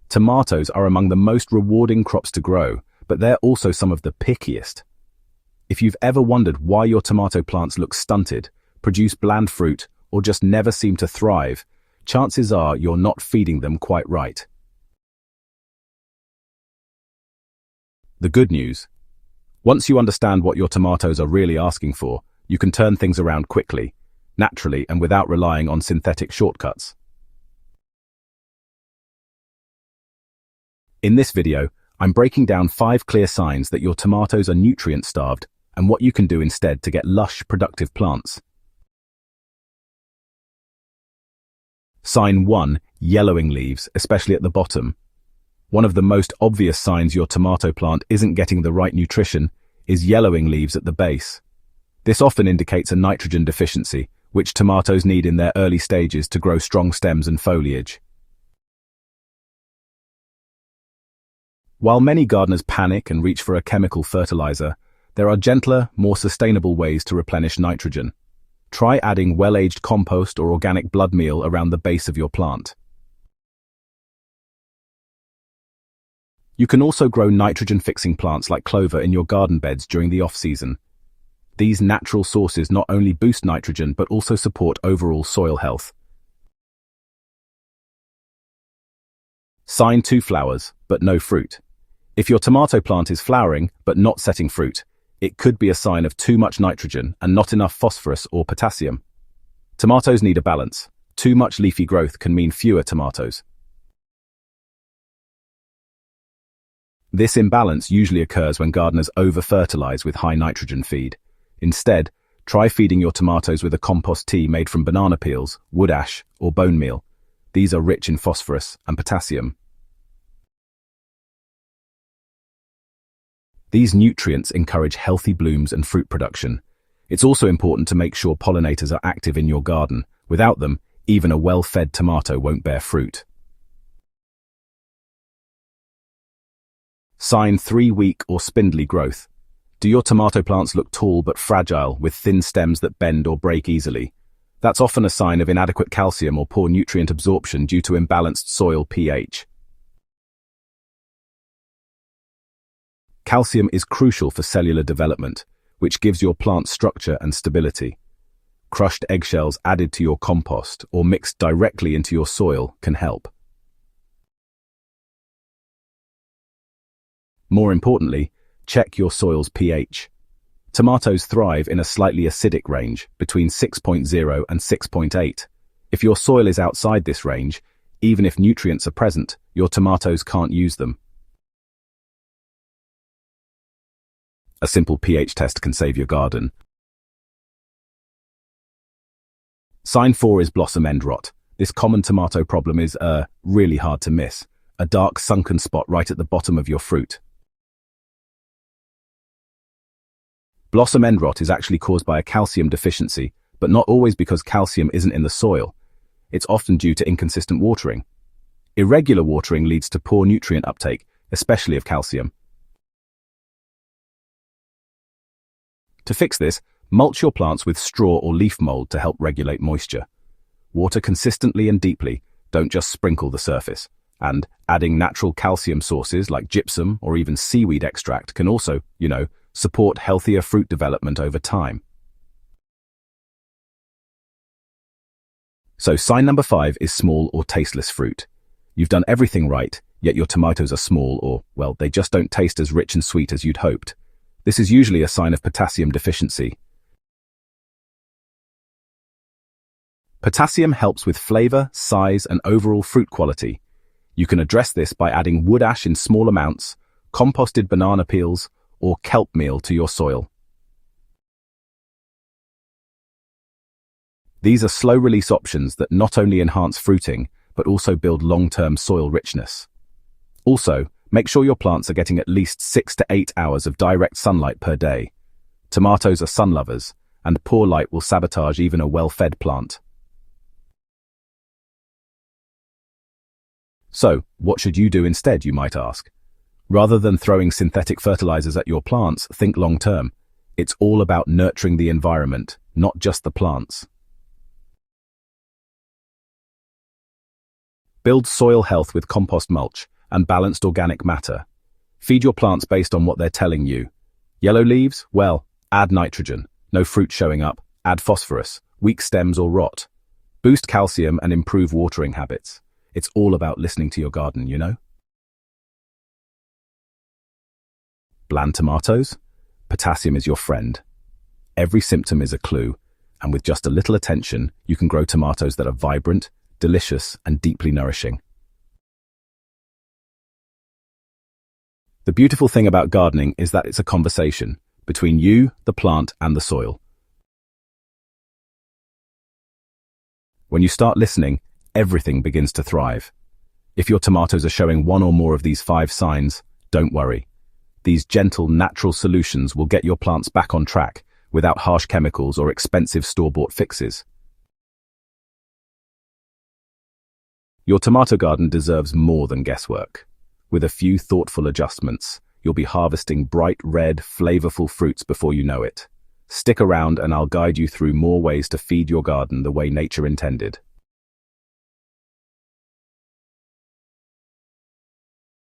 Tomatoes are among the most rewarding crops to grow, but they're also some of the pickiest. If you've ever wondered why your tomato plants look stunted, produce bland fruit, or just never seem to thrive, chances are you're not feeding them quite right. The good news: once you understand what your tomatoes are really asking for, you can turn things around quickly, naturally, and without relying on synthetic shortcuts. In this video, I'm breaking down 5 clear signs that your tomatoes are nutrient-starved and what you can do instead to get lush, productive plants. Sign 1. Yellowing leaves, especially at the bottom. One of the most obvious signs your tomato plant isn't getting the right nutrition is yellowing leaves at the base. This often indicates a nitrogen deficiency, which tomatoes need in their early stages to grow strong stems and foliage. While many gardeners panic and reach for a chemical fertilizer, there are gentler, more sustainable ways to replenish nitrogen. Try adding well-aged compost or organic blood meal around the base of your plant. You can also grow nitrogen-fixing plants like clover in your garden beds during the off-season. These natural sources not only boost nitrogen but also support overall soil health. Sign 2. Flowers, but no fruit. If your tomato plant is flowering but not setting fruit, it could be a sign of too much nitrogen and not enough phosphorus or potassium. Tomatoes need a balance. Too much leafy growth can mean fewer tomatoes. This imbalance usually occurs when gardeners over-fertilize with high nitrogen feed. Instead, try feeding your tomatoes with a compost tea made from banana peels, wood ash, or bone meal. These are rich in phosphorus and potassium. These nutrients encourage healthy blooms and fruit production. It's also important to make sure pollinators are active in your garden. Without them, even a well-fed tomato won't bear fruit. Sign 3. Weak or spindly growth. Do your tomato plants look tall but fragile, with thin stems that bend or break easily? That's often a sign of inadequate calcium or poor nutrient absorption due to imbalanced soil pH. Calcium is crucial for cellular development, which gives your plant structure and stability. Crushed eggshells added to your compost or mixed directly into your soil can help. More importantly, check your soil's pH. Tomatoes thrive in a slightly acidic range, between 6.0 and 6.8. If your soil is outside this range, even if nutrients are present, your tomatoes can't use them. A simple pH test can save your garden. Sign 4 is blossom end rot. This common tomato problem is really hard to miss. A dark sunken spot right at the bottom of your fruit. Blossom end rot is actually caused by a calcium deficiency, but not always because calcium isn't in the soil. It's often due to inconsistent watering. Irregular watering leads to poor nutrient uptake, especially of calcium. To fix this, mulch your plants with straw or leaf mold to help regulate moisture. Water consistently and deeply, don't just sprinkle the surface. And adding natural calcium sources like gypsum or even seaweed extract can also, support healthier fruit development over time. So sign number 5 is small or tasteless fruit. You've done everything right, yet your tomatoes are small or, well, they just don't taste as rich and sweet as you'd hoped. This is usually a sign of potassium deficiency. Potassium helps with flavor, size, and overall fruit quality. You can address this by adding wood ash in small amounts, composted banana peels, or kelp meal to your soil. These are slow-release options that not only enhance fruiting, but also build long-term soil richness. Also, make sure your plants are getting at least 6 to 8 hours of direct sunlight per day. Tomatoes are sun lovers, and poor light will sabotage even a well-fed plant. So, what should you do instead, you might ask? Rather than throwing synthetic fertilizers at your plants, think long-term. It's all about nurturing the environment, not just the plants. Build soil health with compost mulch, and balanced organic matter. Feed your plants based on what they're telling you. Yellow leaves? Well, add nitrogen. No fruit showing up. Add phosphorus. Weak stems or rot. Boost calcium and improve watering habits. It's all about listening to your garden, you know? Bland tomatoes? Potassium is your friend. Every symptom is a clue, and with just a little attention, you can grow tomatoes that are vibrant, delicious, and deeply nourishing. The beautiful thing about gardening is that it's a conversation between you, the plant, and the soil. When you start listening, everything begins to thrive. If your tomatoes are showing one or more of these 5 signs, don't worry. These gentle, natural solutions will get your plants back on track without harsh chemicals or expensive store-bought fixes. Your tomato garden deserves more than guesswork. With a few thoughtful adjustments, you'll be harvesting bright red, flavorful fruits before you know it. Stick around and I'll guide you through more ways to feed your garden the way nature intended.